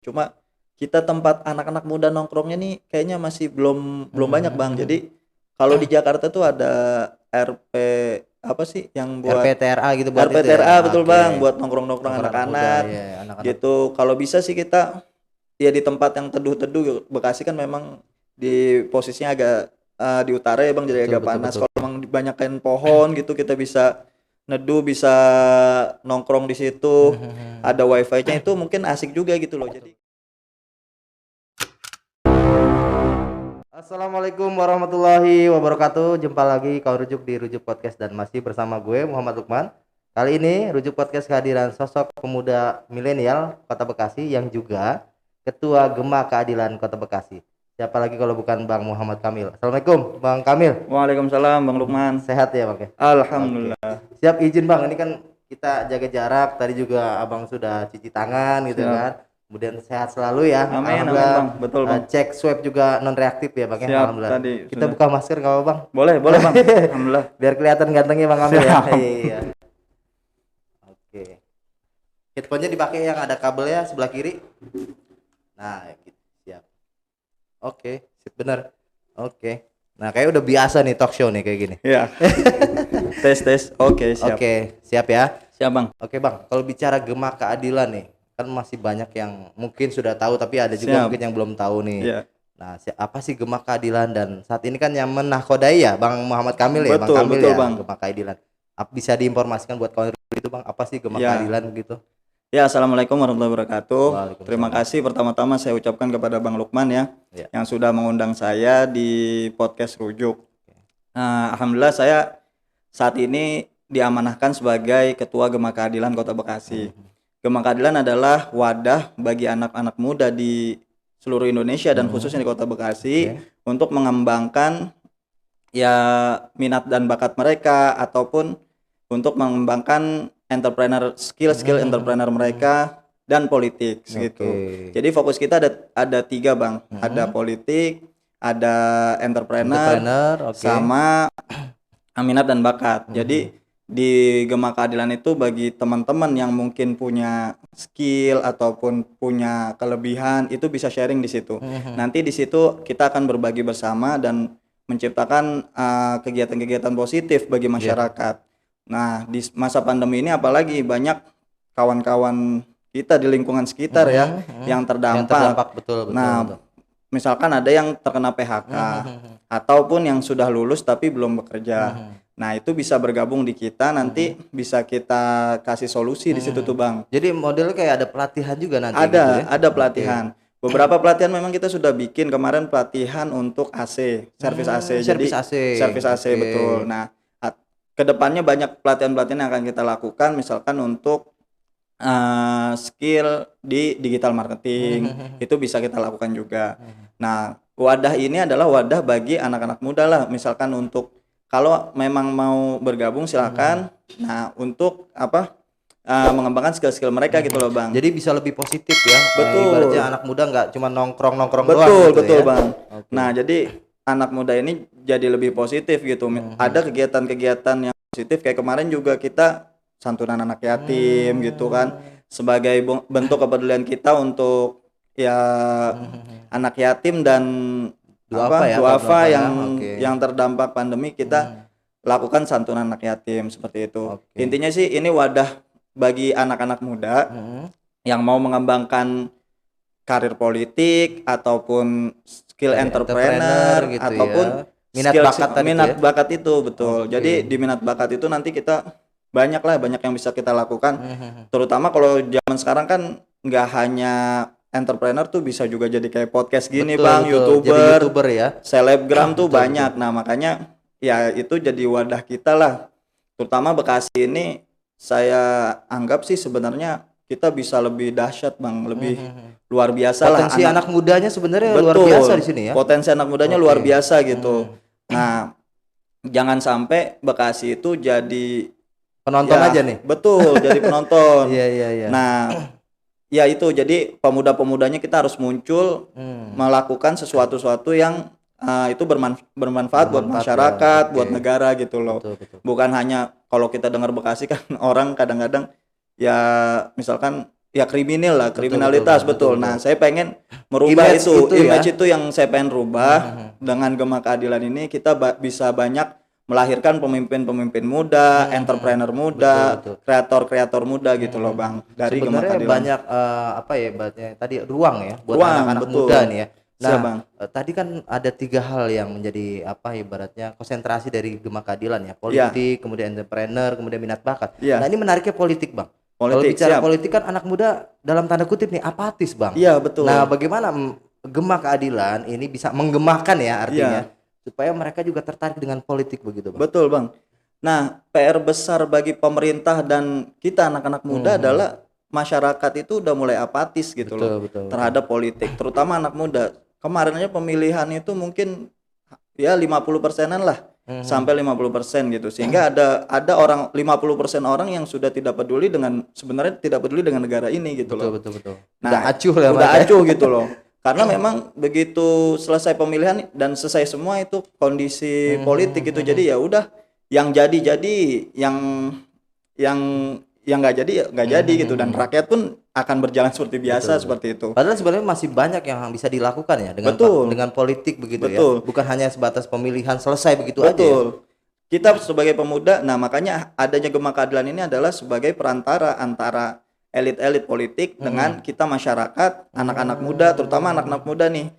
Cuma kita tempat anak-anak muda nongkrongnya nih kayaknya masih belum belum banyak Bang. Jadi kalau di Jakarta tuh ada RP apa sih yang buat RPTRA gitu buat itu ya. RPTRA betul Oke. Bang, buat nongkrong-nongkrong Nongkrong anak muda anak-anak ya, anak-anak. gitu. Kalau bisa sih kita ya di tempat yang teduh-teduh. Bekasi kan memang di posisinya agak di utara ya Bang, jadi Betul agak betul panas. betul. Kalau memang dibanyakin pohon gitu kita bisa neduh, bisa nongkrong di situ. Ada wifi-nya itu mungkin asik juga gitu loh. Jadi Assalamualaikum warahmatullahi wabarakatuh. Jumpa lagi kau Rujuk di Rujuk Podcast dan masih bersama gue Muhammad Lukman. Kali ini Rujuk Podcast kehadiran sosok pemuda milenial Kota Bekasi yang juga Ketua Gema Keadilan Kota Bekasi. Siapa lagi kalau bukan Bang Muhammad Kamil. Assalamualaikum Bang Kamil. Waalaikumsalam Bang Lukman. Sehat ya Bang? Alhamdulillah. Oke. Siap izin Bang, ini kan kita jaga jarak. Tadi juga Abang sudah cuci tangan gitu Siap. kan. Kemudian sehat selalu ya. Amin, amin Alhamdulillah. Bang. Betul Bang. Cek swab juga non reaktif ya Bang ya. Siap, Alhamdulillah. tadi Kita sudah. buka masker nggak apa Bang? Boleh Bang. Alhamdulillah. Biar kelihatan gantengnya Bang Kamil ya. Siap. Iya. Oke. Headphone-nya dipakai yang ada kabelnya sebelah kiri. Nah, gitu. Siap. Oke, sip benar. Oke. Nah, kayak udah biasa nih talk show nih kayak gini. Ya. Tes. Oke, siap. Oke, siap ya. Siap Bang. Oke Bang, kalau bicara Gema Keadilan nih, kan masih banyak yang mungkin sudah tahu tapi ada juga Siap. mungkin yang belum tahu nih. Iya. Nah, apa sih Gema Keadilan dan saat ini kan yang menakodai ya Bang Muhammad Kamil ya, Betul, Bang Kamil betul, ya, Bang. Gema Keadilan. Bisa diinformasikan buat kawan itu Bang, apa sih Gema Ya. Keadilan gitu? Ya, assalamualaikum warahmatullahi wabarakatuh. Waalaikumsalam. Terima kasih pertama-tama saya ucapkan kepada Bang Lukman ya, Ya. yang sudah mengundang saya di podcast Rujuk. Alhamdulillah saya saat ini diamanahkan sebagai Ketua Gema Keadilan Kota Bekasi. Gema Keadilan adalah wadah bagi anak-anak muda di seluruh Indonesia dan khususnya di Kota Bekasi untuk mengembangkan ya minat dan bakat mereka ataupun untuk mengembangkan skill entrepreneur mereka dan politik gitu. Jadi fokus kita ada 3 Bang. Ada politik, ada entrepreneur, sama minat dan bakat. Jadi di Gema Keadilan itu bagi teman-teman yang mungkin punya skill ataupun punya kelebihan itu bisa sharing di situ. Nanti di situ kita akan berbagi bersama dan menciptakan kegiatan-kegiatan positif bagi masyarakat. Nah, di masa pandemi ini apalagi banyak kawan-kawan kita di lingkungan sekitar ya yang terdampak. Betul. Misalkan ada yang terkena PHK ataupun yang sudah lulus tapi belum bekerja. Nah, itu bisa bergabung di kita, nanti bisa kita kasih solusi di situ tuh Bang. Jadi modelnya kayak ada pelatihan juga nanti Ada, gitu ya? ada pelatihan. Beberapa pelatihan memang kita sudah bikin kemarin pelatihan untuk AC, servis AC. Jadi servis AC betul. Nah, kedepannya banyak pelatihan-pelatihan yang akan kita lakukan, misalkan untuk skill di digital marketing itu bisa kita lakukan juga. Nah, wadah ini adalah wadah bagi anak-anak muda lah, misalkan untuk kalau memang mau bergabung silakan. Nah, untuk mengembangkan skill-skill mereka gitu loh Bang. Jadi bisa lebih positif ya. Betul. Ibaratnya anak muda nggak cuma nongkrong doang gitu Betul ya. Bang. Nah, jadi anak muda ini jadi lebih positif gitu. Ada kegiatan-kegiatan yang positif kayak kemarin juga kita santunan anak yatim gitu kan, sebagai bentuk kepedulian kita untuk ya anak yatim dan duafa yang terdampak pandemi, kita lakukan santunan anak yatim seperti itu. Intinya sih ini wadah bagi anak-anak muda yang mau mengembangkan karir politik ataupun skill entrepreneur gitu ataupun minat bakat itu betul. Jadi di minat bakat itu nanti kita banyak yang bisa kita lakukan. Terutama kalau zaman sekarang kan nggak hanya entrepreneur tuh, bisa juga jadi kayak podcast gini Bang, YouTuber ya, selebgram tuh banyak. Nah, makanya ya itu jadi wadah kita lah. Terutama Bekasi ini saya anggap sih sebenarnya kita bisa lebih dahsyat Bang, lebih luar biasa lah. Potensi anak mudanya sebenarnya luar biasa di sini ya. Potensi anak mudanya luar biasa gitu. Nah, jangan sampai Bekasi itu jadi penonton aja nih. Betul, jadi penonton. Iya. Nah, ya itu, jadi pemuda-pemudanya kita harus muncul melakukan sesuatu yang itu bermanfaat buat masyarakat, buat negara gitu loh. Betul. Bukan hanya kalau kita dengar Bekasi kan orang kadang-kadang ya misalkan ya kriminal lah, Betul, kriminalitas, betul, betul. Nah, saya pengen merubah Image itu, itu ya. image itu yang saya pengen rubah. Dengan Gema Keadilan ini kita bisa banyak melahirkan pemimpin-pemimpin muda, entrepreneur muda, betul. kreator-kreator muda gitu loh, Bang. Dari Gema Sebenarnya Keadilan. banyak apa ya ibaratnya tadi ruang ya buat Ruang, anak-anak betul. muda nih ya. Nah, Siap, Bang. tadi kan ada 3 hal yang menjadi apa ibaratnya konsentrasi dari Gema Keadilan ya, politik, kemudian entrepreneur, kemudian minat bakat. Iya. Nah, ini menariknya politik, Bang. Kalau Politik, bicara siap. politik kan anak muda dalam tanda kutip nih apatis, Bang. Iya, betul. Nah, bagaimana Gema Keadilan ini bisa menggemakan ya artinya Iya. supaya mereka juga tertarik dengan politik begitu, Bang. Betul, Bang. Nah, PR besar bagi pemerintah dan kita anak-anak muda adalah masyarakat itu udah mulai apatis gitu loh terhadap politik, terutama anak muda. Kemarin aja pemilihan itu mungkin ya 50%-an lah. Sampai 50% gitu. Sehingga ada orang 50% orang yang sudah tidak peduli dengan sebenarnya tidak peduli dengan negara ini gitu loh. Betul. Nah, Udah acuh lah, udah Mas, ya. acuh gitu loh. Karena memang begitu selesai pemilihan dan selesai semua itu kondisi politik gitu. Jadi ya udah yang jadi, yang nggak jadi ya nggak jadi gitu, dan rakyat pun akan berjalan seperti biasa seperti itu. Padahal sebenarnya masih banyak yang bisa dilakukan ya dengan Betul. dengan politik begitu Betul. ya. Bukan hanya sebatas pemilihan selesai begitu aja. Ya? Betul. Kita sebagai pemuda, nah makanya adanya Gema Keadilan ini adalah sebagai perantara antara elit-elit politik dengan kita masyarakat, anak-anak muda, terutama anak-anak muda nih,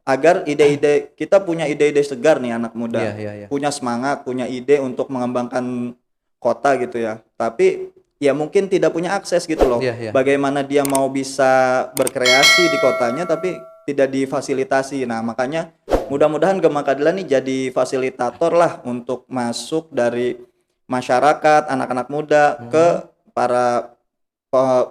agar ide-ide kita punya ide-ide segar nih anak muda, Iya. punya semangat, punya ide untuk mengembangkan kota gitu ya. Tapi ya mungkin tidak punya akses gitu loh. Iya. Bagaimana dia mau bisa berkreasi di kotanya tapi tidak difasilitasi. Nah, makanya mudah-mudahan Gema Keadilan ini jadi fasilitator lah untuk masuk dari masyarakat, anak-anak muda ke para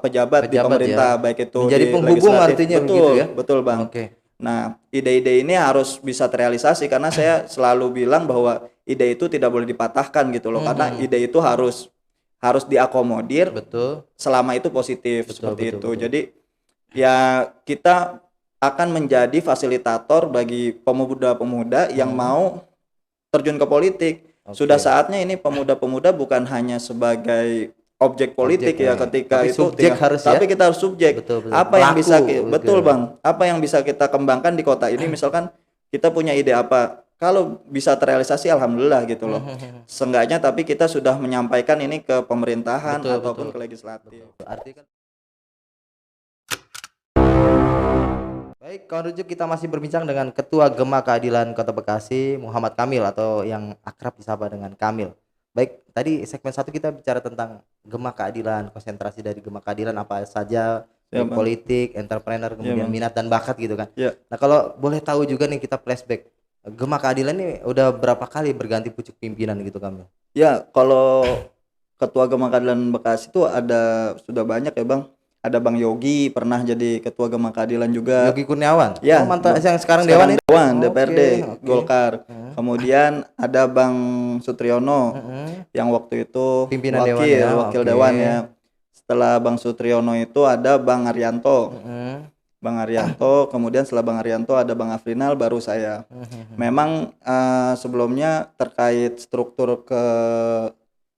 pejabat di pemerintah, ya. baik itu Menjadi di penghubung legislatif. artinya Betul, begitu ya. betul, Bang. Oke. Nah, ide-ide ini harus bisa terrealisasi karena saya selalu bilang bahwa ide itu tidak boleh dipatahkan gitu loh, karena ide itu harus diakomodir. Betul. Selama itu positif, seperti itu. betul. Jadi ya kita akan menjadi fasilitator bagi pemuda-pemuda yang mau terjun ke politik. Sudah saatnya ini pemuda-pemuda bukan hanya sebagai objek politik ya, ketika tapi itu subjek harus tapi ya? kita harus subjek. Betul. Apa yang bisa betul, gitu. Bang. Apa yang bisa kita kembangkan di kota ini, misalkan kita punya ide apa, kalau bisa terrealisasi alhamdulillah gitu loh. Seenggaknya tapi kita sudah menyampaikan ini ke pemerintahan ataupun ke legislatif. Artinya kan baik, kawan rujuk, kita masih berbincang dengan Ketua Gema Keadilan Kota Bekasi, Muhammad Kamil atau yang akrab disapa dengan Kamil. Baik, tadi segmen 1 kita bicara tentang Gema Keadilan, konsentrasi dari Gema Keadilan apa saja, politik, entrepreneur, kemudian minat dan bakat gitu kan. Ya. Nah, kalau boleh tahu juga nih kita flashback, Gema Keadilan ini udah berapa kali berganti pucuk pimpinan gitu Kamil? Ya, kalau Ketua Gema Keadilan Bekasi itu sudah banyak ya, Bang. Ada Bang Yogi pernah jadi Ketua Gema Keadilan juga. Yogi Kurniawan. Ya, mantan yang sekarang Dewan ini. DPRD Golkar. Kemudian ada Bang Sutriyono yang waktu itu Pimpinan wakil Dewan ya. Setelah Bang Sutriyono itu ada Bang Arianto. Bang Arianto, kemudian setelah Bang Arianto ada Bang Afrinal, baru saya. Memang sebelumnya terkait struktur ke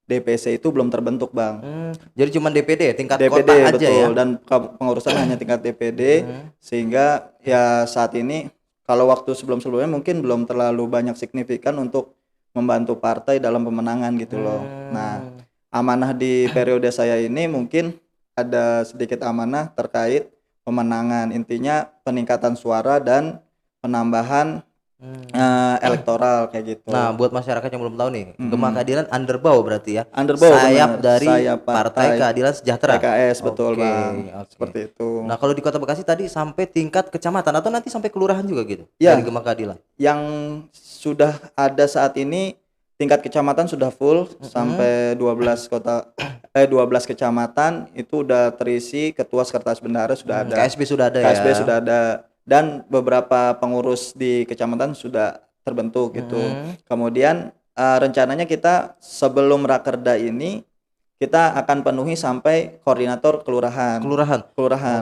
DPC itu belum terbentuk, Bang. Jadi cuma DPD tingkat DPD, kota aja betul, ya. dan pengurusan hanya tingkat DPD, sehingga ya saat ini kalau waktu sebelumnya mungkin belum terlalu banyak signifikan untuk membantu partai dalam pemenangan gitu loh. Nah, amanah di periode saya ini mungkin ada sedikit amanah terkait pemenangan, intinya peningkatan suara dan penambahan elektoral kayak gitu. Nah, buat masyarakat yang belum tahu nih, Gema Keadilan underbow berarti ya. Underbow, sayap benar. dari Sayap Partai Keadilan Sejahtera. PKS, betul, Oke, Bang. oke. Seperti itu. Nah, kalau di Kota Bekasi tadi sampai tingkat kecamatan atau nanti sampai kelurahan juga gitu Ya. dari Gema Keadilan. Yang sudah ada saat ini tingkat kecamatan sudah full sampai 12 kecamatan itu udah terisi, ketua sekretaris bendahara sudah ada. KSB sudah ada KSB ya. sudah ada, dan beberapa pengurus di kecamatan sudah terbentuk gitu. Kemudian rencananya kita sebelum Rakerda ini kita akan penuhi sampai koordinator kelurahan.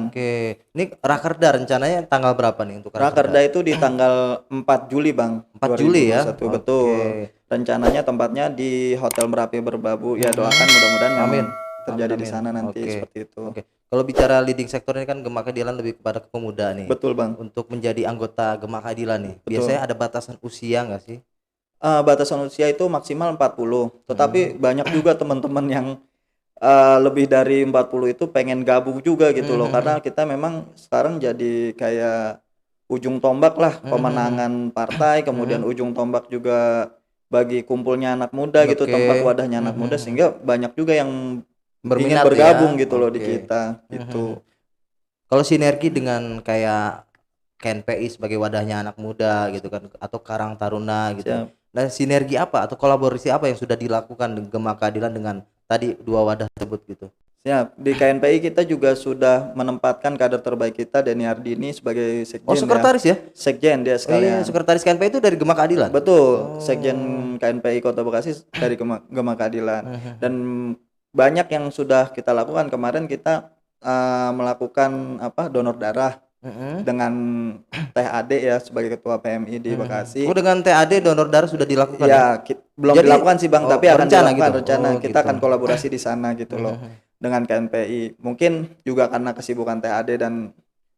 Oke. Ini Rakerda rencananya tanggal berapa nih untuk Rakerda itu di tanggal 4 Juli, Bang. 4 Juli ya. 2021, betul. Rencananya tempatnya di Hotel Merapi Berbabu. Ya, doakan mudah-mudahan Amin. terjadi Amin. di sana nanti, Oke. seperti itu. Oke. Kalau bicara leading sektor ini kan Gema Keadilan lebih kepada kepemudaan nih. Betul Bang. Untuk menjadi anggota Gema Keadilan nih, Betul. biasanya ada batasan usia nggak sih? Batasan usia itu maksimal 40, tetapi banyak juga teman-teman yang lebih dari 40 itu pengen gabung juga gitu loh, karena kita memang sekarang jadi kayak ujung tombak lah pemenangan partai, kemudian ujung tombak juga bagi kumpulnya anak muda gitu, Oke. tempat wadahnya anak muda, sehingga banyak juga yang ingin Berminat bergabung ya? gitu loh di Oke. kita gitu. Kalau sinergi dengan kayak KNPI sebagai wadahnya anak muda gitu kan, atau Karang Taruna gitu. Siap. Nah, sinergi apa atau kolaborasi apa yang sudah dilakukan Gema Keadilan dengan tadi dua wadah tersebut gitu? Siap. Di KNPI kita juga sudah menempatkan kader terbaik kita, Denny Ardini, sebagai sekjen. Oh, sekretaris ya? Sekjen dia Oh iya, sekalian. sekretaris KNPI itu dari Gema Keadilan? Betul, sekjen KNPI Kota Bekasi dari Gema Keadilan. Dan banyak yang sudah kita lakukan. Kemarin kita melakukan donor darah dengan Teh Ade ya sebagai ketua PMI di Bekasi. Oh, dengan TAD donor darah sudah dilakukan Ya, belum Jadi- dilakukan sih Bang, oh, tapi akan berencana dilakukan gitu? rencana. Oh, Kita gitu. akan kolaborasi di sana gitu loh dengan KNPI. Mungkin juga karena kesibukan Teh Ade dan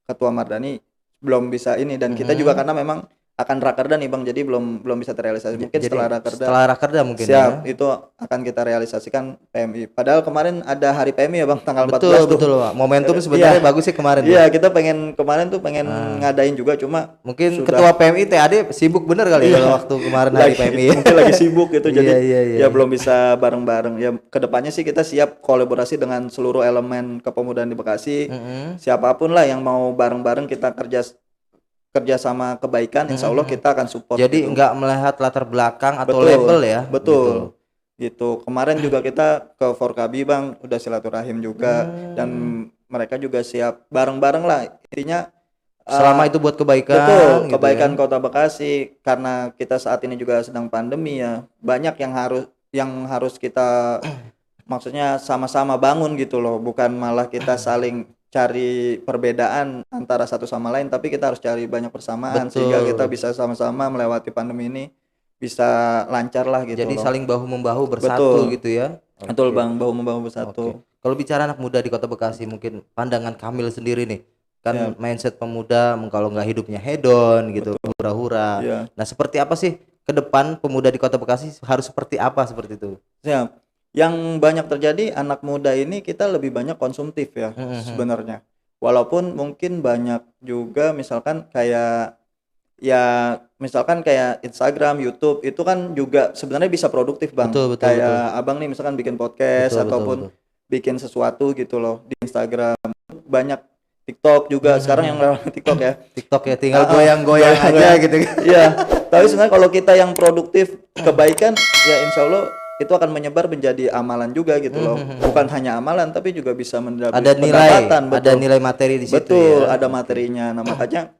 Ketua Mardani belum bisa ini, dan kita juga karena memang akan rakerda nih Bang, jadi belum bisa terrealisasi. Mungkin Jadi setelah rakerda mungkin siap, ya. itu akan kita realisasikan PMI. Padahal kemarin ada hari PMI ya Bang, tanggal 14 Betul, tuh. betul, Pak. Momentum sebenarnya bagus sih kemarin. Iya, kita kemarin tuh pengen ngadain juga, cuma Mungkin sudah- ketua PMI TAD sibuk bener kali ya waktu kemarin hari PMI. mungkin lagi sibuk gitu, jadi Iya. belum bisa bareng-bareng. Ya kedepannya sih kita siap kolaborasi dengan seluruh elemen kepemudaan di Bekasi. Siapapun lah yang mau bareng-bareng kita kerja sama kebaikan, insya Allah kita akan support. Jadi gitu. nggak melihat latar belakang atau Betul, label ya. betul. Gitu. Kemarin juga kita ke Forkabi Bang, udah silaturahim juga, dan mereka juga siap bareng-bareng lah. Intinya Selama itu buat kebaikan. betul, gitu kebaikan ya. Kota Bekasi, karena kita saat ini juga sedang pandemi ya. Banyak yang harus kita maksudnya sama-sama bangun gitu loh, bukan malah kita saling cari perbedaan antara satu sama lain, tapi kita harus cari banyak persamaan. Betul. Sehingga kita bisa sama-sama melewati pandemi ini bisa lancar lah gitu Jadi loh. saling bahu membahu bersatu Betul. gitu ya. Betul Oke. Bang, bahu membahu bersatu. Oke. Kalau bicara anak muda di Kota Bekasi, mungkin pandangan Kamil sendiri nih, kan Ya. mindset pemuda kalau nggak hidupnya hedon gitu, hura-hura. Ya. Nah, seperti apa sih ke depan pemuda di Kota Bekasi harus seperti apa seperti itu? Siap. Yang banyak terjadi, anak muda ini kita lebih banyak konsumtif ya sebenarnya. Walaupun mungkin banyak juga misalkan kayak Instagram, YouTube itu kan juga sebenarnya bisa produktif Bang. Betul. Kayak Abang nih misalkan bikin podcast Betul. ataupun bikin sesuatu gitu loh di Instagram. Banyak TikTok juga sekarang yang lewat TikTok ya. TikTok ya tinggal goyang-goyang aja gitu. Iya. Tapi sebenarnya kalau kita yang produktif kebaikan, ya insya Allah itu akan menyebar menjadi amalan juga gitu loh. Bukan hanya amalan tapi juga bisa mendapat Ada nilai, pendapatan. ada nilai materi di situ. Betul, ya. ada materinya. Nah, makanya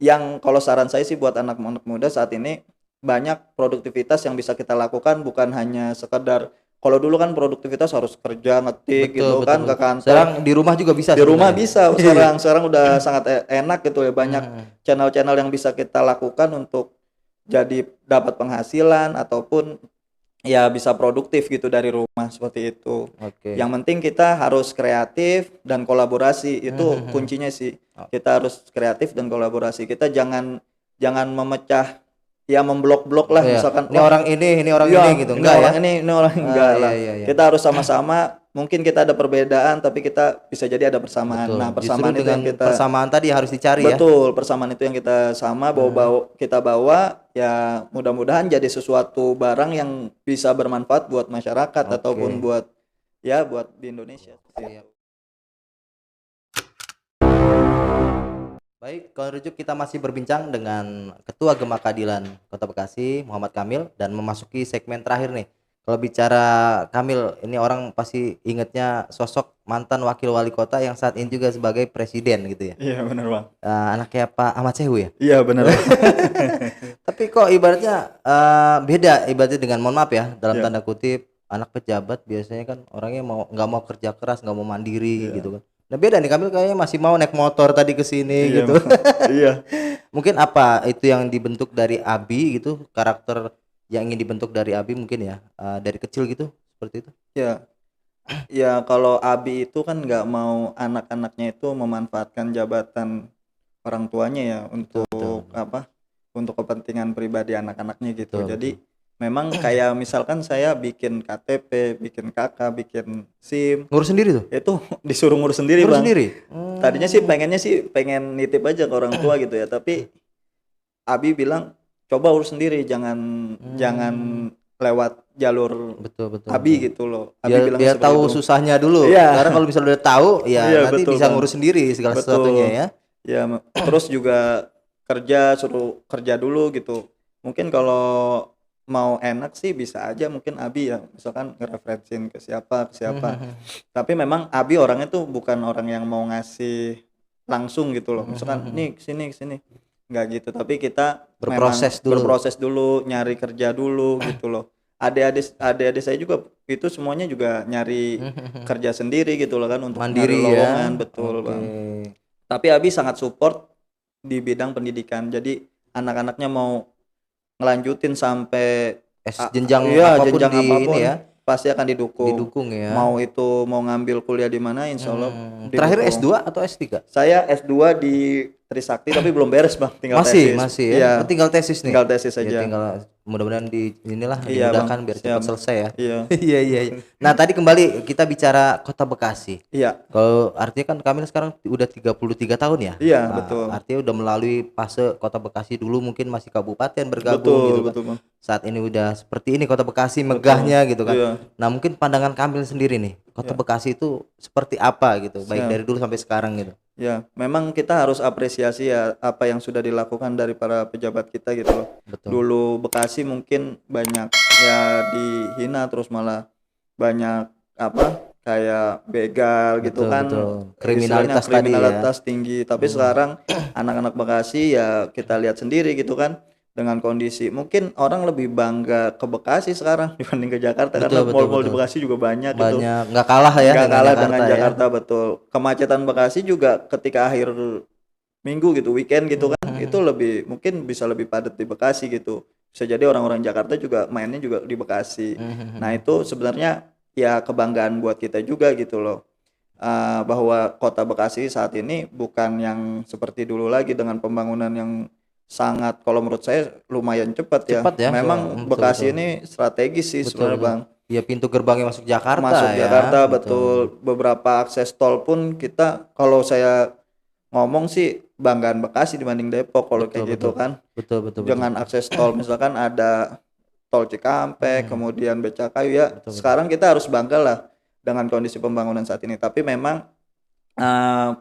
yang kalau saran saya sih buat anak muda saat ini, banyak produktivitas yang bisa kita lakukan, bukan hanya sekedar, kalau dulu kan produktivitas harus kerja ngetik gitu kan ke kantor. Sekarang di rumah juga bisa. Di rumah sebenarnya. bisa sekarang udah sangat enak gitu ya, banyak channel-channel yang bisa kita lakukan untuk jadi dapat penghasilan ataupun ya bisa produktif gitu dari rumah seperti itu. Oke. Yang penting kita harus kreatif dan kolaborasi, itu kuncinya sih. Kita harus kreatif dan kolaborasi. Kita jangan memecah ya, memblok-blok lah misalkan Ini orang ini gitu, enggak ya? ini orang enggak lah. Iya. Kita harus sama-sama. Mungkin kita ada perbedaan tapi kita bisa jadi ada persamaan. Betul. Nah, persamaan Justru itu yang dengan kita persamaan tadi harus dicari ya. betul, persamaan itu yang kita kita bawa ya, mudah-mudahan jadi sesuatu barang yang bisa bermanfaat buat masyarakat ataupun buat di Indonesia. Iya. Baik, kalau rujuk kita masih berbincang dengan Ketua Gema Keadilan Kota Bekasi, Muhammad Kamil, dan memasuki segmen terakhir nih. Kalau bicara Kamil, ini orang pasti ingetnya sosok mantan wakil wali kota yang saat ini juga sebagai presiden gitu ya. Iya, benar Bang. Anaknya Pak Ahmad Sehu ya. Iya, benar. Tapi kok ibaratnya beda ibaratnya dengan, mohon maaf ya, dalam tanda kutip, anak pejabat biasanya kan orangnya nggak mau kerja keras, nggak mau mandiri gitu kan. Nah beda nih, Kamil kayaknya masih mau naik motor tadi ke sini gitu. Iya. Mungkin apa itu yang dibentuk dari Abi gitu, karakter yang ingin dibentuk dari Abi mungkin ya, dari kecil gitu seperti itu. Ya. Ya kalau Abi itu kan nggak mau anak-anaknya itu memanfaatkan jabatan orang tuanya ya Betul, untuk betul. apa? Untuk kepentingan pribadi anak-anaknya gitu. Betul, betul. Jadi memang kayak misalkan saya bikin KTP, bikin KK, bikin SIM, Ngurus sendiri tuh? itu disuruh ngurus sendiri, Ngurus Bang. sendiri? Tadinya sih pengen nitip aja ke orang tua gitu ya, tapi Abi bilang coba urus sendiri, jangan jangan Hmm, lewat jalur betul, betul, betul. Abi gitu loh. Abi Biar bilangnya biar seperti tahu itu. susahnya dulu. Iya, Karena kalau misalnya udah tahu, ya iya nanti betul bisa Bang, ngurus sendiri segala sesuatunya betul. ya. Ya terus juga suruh kerja dulu gitu. Mungkin kalau mau enak sih bisa aja mungkin Abi ya, misalkan ngereferensin ke siapa ke siapa. Tapi memang Abi orangnya tuh bukan orang yang mau ngasih langsung gitu loh. Misalkan nih ke sini. Nggak gitu. Tapi kita memang Berproses dulu. berproses dulu, nyari kerja dulu gitu loh. Adik-adik saya juga itu semuanya juga nyari kerja sendiri gitu loh kan untuk nyari Mandiri lowongan, ya. betul Oke. Bang. Tapi Abi sangat support di bidang pendidikan. Jadi anak-anaknya mau ngelanjutin sampai Jenjang iya apapun jenjang di ini apapun ya, pasti akan didukung. didukung ya. Mau itu mau ngambil kuliah di mana insya Allah Terakhir didukung. S2 atau S3? Saya S2 di Trisakti tapi belum beres Bang, tinggal Masih, tesis. masih ya. Iya, Oh, tinggal tesis nih. tinggal tesis Ya saja. tinggal mudah-mudahan di inilah Iya Bang, dimudahkan biar cepat siap. selesai ya. Iya. Iya, iya, iya. Nah, tadi kembali kita bicara Kota Bekasi. Iya. Kalau artinya kan Kamil sekarang udah 33 tahun ya? Iya, Nah, betul. artinya udah melalui fase Kota Bekasi, dulu mungkin masih kabupaten bergabung gitu kan. Betul Bang. Saat ini udah seperti ini Kota Bekasi megahnya gitu kan. Iya. Nah, mungkin pandangan Kamil sendiri nih, Kota Iya. Bekasi itu seperti apa gitu, baik Siap. dari dulu sampai sekarang gitu. Ya, memang kita harus apresiasi ya apa yang sudah dilakukan dari para pejabat kita gitu loh. Betul. Dulu Bekasi mungkin banyak ya dihina terus malah banyak apa kayak begal gitu Betul, kan. betul. Istilahnya Kriminalitas tadi ya. kriminalitas tinggi. Tapi sekarang anak-anak Bekasi ya kita lihat sendiri gitu kan dengan kondisi mungkin orang lebih bangga ke Bekasi sekarang dibanding ke Jakarta Betul, karena betul, mall-mall di betul. Bekasi juga banyak gitu. Banyak nggak kalah ya Nggak dengan kalah dengan ya. Jakarta betul. Kemacetan Bekasi juga ketika akhir minggu gitu, weekend gitu kan, itu lebih mungkin bisa lebih padat di Bekasi gitu. Bisa jadi orang-orang Jakarta juga mainnya juga di Bekasi. Nah itu sebenarnya ya kebanggaan buat kita juga gitu loh. Bahwa kota Bekasi saat ini bukan yang seperti dulu lagi dengan pembangunan yang sangat kalau menurut saya lumayan cepat ya. Cepat ya, Memang betul, Bekasi betul. ini strategis sih Betul, sebenarnya betul. Bang. Ya pintu gerbangnya masuk Jakarta Masuk ya. Jakarta betul. Beberapa akses tol pun kita kalau saya ngomong sih banggaan Bekasi dibanding Depok kalau Betul, kayak gitu betul. kan. Betul, betul, betul. Dengan akses tol misalkan ada tol Cikampek, kemudian Becakayu ya. Betul, betul. Sekarang kita harus bangga lah dengan kondisi pembangunan saat ini. Tapi memang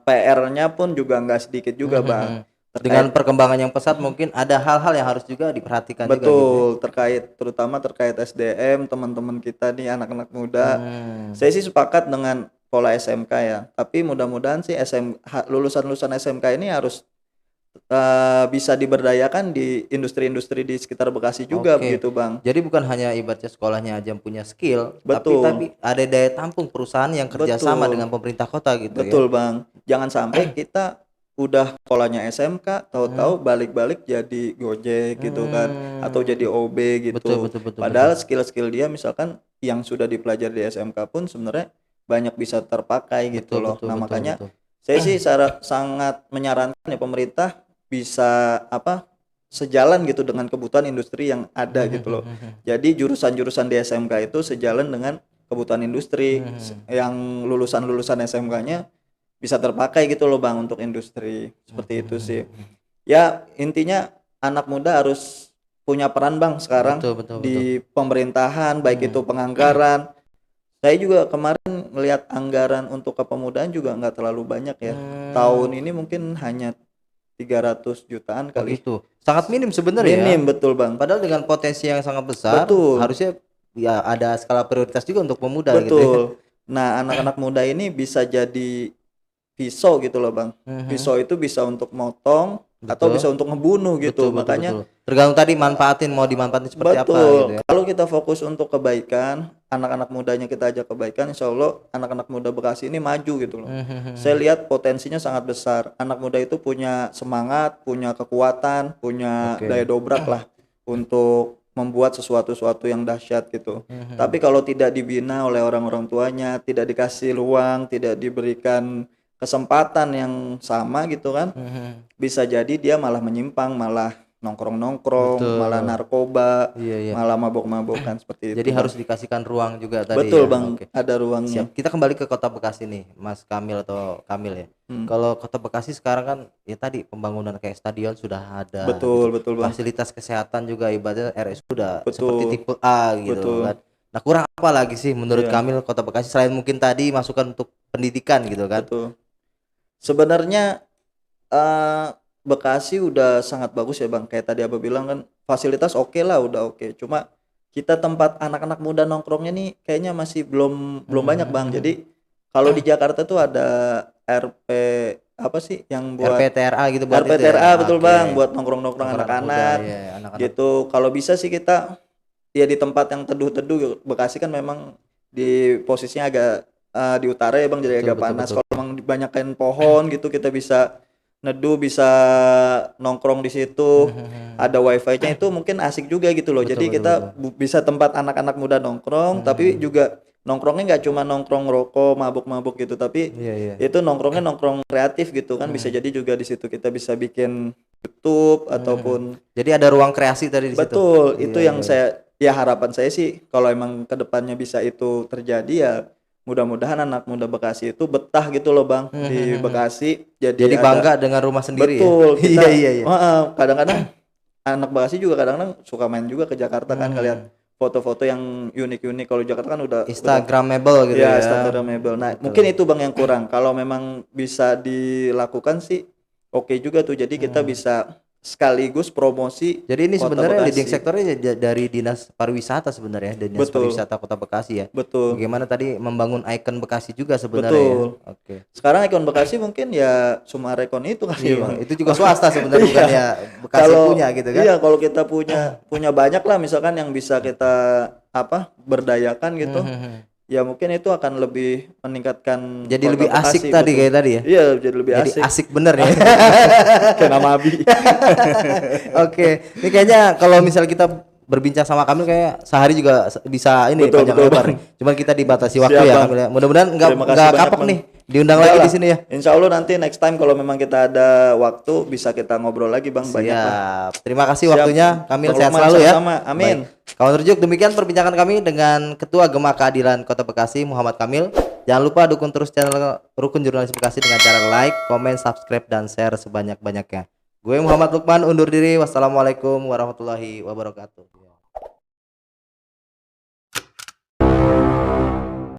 PR-nya pun juga nggak sedikit juga Bang. Dengan perkembangan yang pesat mungkin ada hal-hal yang harus juga diperhatikan juga gitu. Betul, terutama terkait SDM teman-teman kita nih anak-anak muda. Saya sih sepakat dengan pola SMK ya. Tapi mudah-mudahan sih lulusan-lulusan SMK ini harus bisa diberdayakan di industri-industri di sekitar Bekasi juga Oke. begitu Bang. Jadi bukan hanya ibaratnya sekolahnya aja yang punya skill, Betul. tapi ada daya tampung perusahaan yang kerjasama Betul. dengan pemerintah kota gitu ya. Betul Bang. Jangan sampai kita udah sekolahnya SMK, tahu-tahu balik-balik jadi Gojek gitu kan, atau jadi OB gitu. Betul, Padahal skill-skill dia misalkan yang sudah dipelajari di SMK pun sebenarnya banyak bisa terpakai gitu loh. Nah makanya saya sih sangat menyarankan ya pemerintah bisa sejalan gitu dengan kebutuhan industri yang ada gitu loh. Jadi jurusan-jurusan di SMK itu sejalan dengan kebutuhan industri yang lulusan-lulusan SMK-nya bisa terpakai gitu loh Bang untuk industri. Seperti itu sih. Ya intinya anak muda harus punya peran Bang sekarang di pemerintahan baik itu penganggaran. Saya juga kemarin melihat anggaran untuk kepemudaan juga nggak terlalu banyak ya. Tahun ini mungkin hanya 300 jutaan kali. Gitu. Sangat minim sebenarnya. Minim betul Bang. Padahal dengan potensi yang sangat besar, Betul. harusnya ya ada skala prioritas juga untuk pemuda gitu. Betul. Nah, anak-anak muda ini bisa jadi pisau gitu loh Bang. Pisau itu bisa untuk motong atau bisa untuk ngebunuh gitu. Makanya tergantung tadi manfaatin mau dimanfaatin seperti apa gitu ya. Kalau kita fokus untuk kebaikan, anak-anak mudanya kita ajak kebaikan, insya Allah anak-anak muda Bekasi ini maju gitu loh. Saya lihat potensinya sangat besar. Anak muda itu punya semangat, punya kekuatan, punya daya dobrak lah untuk membuat sesuatu yang dahsyat gitu. Tapi kalau tidak dibina oleh orang-orang tuanya, tidak dikasih ruang, tidak diberikan kesempatan yang sama gitu kan, bisa jadi dia malah menyimpang, malah nongkrong-nongkrong, malah narkoba, Iya. malah mabok-mabokan seperti itu. Jadi Bang. harus dikasihkan ruang juga tadi Betul ya. Bang, Oke. ada ruangnya. Siap. Kita kembali ke Kota Bekasi nih, Mas Kamil atau Kamil ya. Kalau Kota Bekasi sekarang kan ya tadi pembangunan kayak stadion sudah ada. Betul, gitu. betul Bang. Fasilitas kesehatan juga ibaratnya RS udah Betul. seperti tipe A gitu Betul. kan. Nah, kurang apa lagi sih menurut Iya. Kamil Kota Bekasi selain mungkin tadi masukan untuk pendidikan gitu kan? Betul. Sebenarnya Bekasi udah sangat bagus ya Bang. Kayak tadi Abah bilang kan fasilitas oke lah, udah oke. Cuma kita tempat anak-anak muda nongkrongnya nih kayaknya masih belum banyak Bang. Jadi kalau di Jakarta tuh ada RP apa sih yang buat RPTRA gitu buat itu RPTRA ya? betul Oke. Bang, buat nongkrong-nongkrong Nongkrong anak-anak. muda, ya, anak-anak. Gitu. Kalau bisa sih kita ya di tempat yang teduh-teduh. Bekasi kan memang di posisinya agak di utara ya Bang, jadi agak panas. Kalau memang dibanyakin pohon gitu kita bisa neduh, bisa nongkrong di situ. Ada wifi-nya itu mungkin asik juga gitu loh. Jadi kita bisa tempat anak-anak muda nongkrong, tapi juga nongkrongnya nggak cuma nongkrong rokok, mabuk-mabuk gitu, tapi itu nongkrongnya nongkrong kreatif gitu kan. Bisa jadi juga di situ kita bisa bikin YouTube ataupun jadi ada ruang kreasi tadi di situ. betul, itu yang saya ya harapan saya sih kalau emang kedepannya bisa itu terjadi ya mudah-mudahan anak muda Bekasi itu betah gitu loh Bang di Bekasi. Jadi bangga dengan rumah sendiri. Betul, ya? Iya. Kadang-kadang anak Bekasi juga kadang-kadang suka main juga ke Jakarta kan, ngeliat foto-foto yang unik-unik. Kalau Jakarta kan udah Instagramable gitu ya. Instagramable. Nah, mungkin itu Bang yang kurang. Kalau memang bisa dilakukan sih oke juga tuh. Jadi kita bisa sekaligus promosi. Jadi ini Kota sebenarnya Bekasi. leading sektornya dari Dinas Pariwisata sebenarnya, Dinas Betul. Pariwisata Kota Bekasi ya. Betul. Bagaimana tadi membangun ikon Bekasi juga sebenarnya. Betul. Ya? Oke. Sekarang ikon Bekasi mungkin ya Sumarekon itu kali ya, Bang. Itu juga swasta sebenarnya bukan ya Bekasi punya gitu kan. Iya, kalau kita punya banyak lah misalkan yang bisa kita berdayakan gitu. Ya mungkin itu akan lebih meningkatkan Jadi Kota lebih asik Bekasi, tadi betul. kayak tadi ya. Iya, jadi lebih Jadi asik. asik bener ya. Kayak nama Abi. Oke, ini kayaknya kalau misal kita berbincang sama Kamil kayak sehari juga bisa ini Betul, panjang betul, lebar Bang. nih. Cuman kita dibatasi waktu Siap, ya Bang. Kamil ya. Mudah-mudahan Terima kasih nggak banyak, kapok Bang. nih diundang lagi di sini ya. Insya Allah nanti next time kalau memang kita ada waktu bisa kita ngobrol lagi Bang, banyak lah. Siap. Terima kasih Siap. waktunya Kamil, Bang sehat Lukman, selalu ya. sama-sama. Amin. Baik. Kawan Rujuk, demikian perbincangan kami dengan Ketua Gema Keadilan Kota Bekasi Muhammad Kamil. Jangan lupa dukung terus channel Rukun Jurnalis Bekasi dengan cara like, komen, subscribe, dan share sebanyak-banyaknya. Gue Muhammad Lukman undur diri. Wassalamualaikum warahmatullahi wabarakatuh.